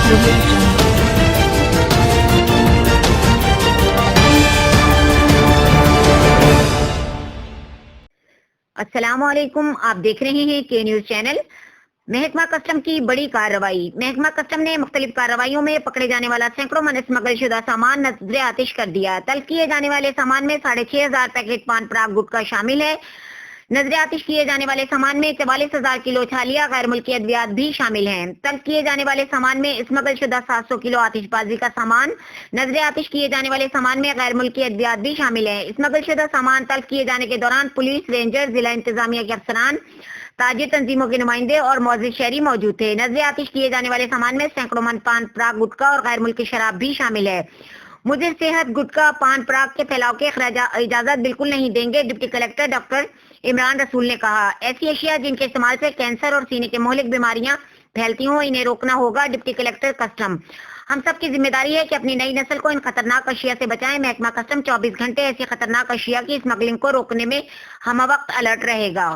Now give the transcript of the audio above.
audio jungle. السلام علیکم، آپ دیکھ رہے ہیں کے نیوز چینل۔ محکمہ کسٹم کی بڑی کارروائی۔ محکمہ کسٹم نے مختلف کارروائیوں میں پکڑے جانے والا سینکڑوں من اسمگل شدہ سامان نظر آتش کر دیا۔ تلف کیے جانے والے سامان میں 6,500 پیکٹ پان پراگ گٹکا شامل ہے۔ نظر آتش کیے جانے والے سامان میں 44,000 کلو چھالیہ غیر ملکی ادویات بھی شامل ہیں۔ تلف کیے جانے والے سامان میں اسمگل شدہ 700 کلو آتش بازی کا سامان۔ نظر آتش کیے جانے والے سامان میں غیر ملکی ادویات بھی شامل ہیں۔ اسمگل شدہ سامان تلف کیے جانے کے دوران پولیس، رینجر، ضلع انتظامیہ کے افسران، تاجر تنظیموں کے نمائندے اور معزز شہری موجود تھے۔ نظر آتش کیے جانے والے سامان میں سینکڑوں من پان پراگ گٹکا اور غیر ملکی شراب بھی شامل ہے۔ مضر صحت گٹکا پان پراگ کے پھیلاؤ کی اجازت بالکل نہیں دیں گے، ڈپٹی کلکٹر ڈاکٹر عمران رسول نے کہا۔ ایسی اشیاء جن کے استعمال سے کینسر اور سینے کے مہلک بیماریاں پھیلتی ہوں انہیں روکنا ہوگا، ڈپٹی کلکٹر کسٹم۔ ہم سب کی ذمہ داری ہے کہ اپنی نئی نسل کو ان خطرناک اشیاء سے بچائیں۔ محکمہ کسٹم 24 گھنٹے ایسی خطرناک اشیاء کی اسمگلنگ کو روکنے میں ہمہ وقت الرٹ رہے گا۔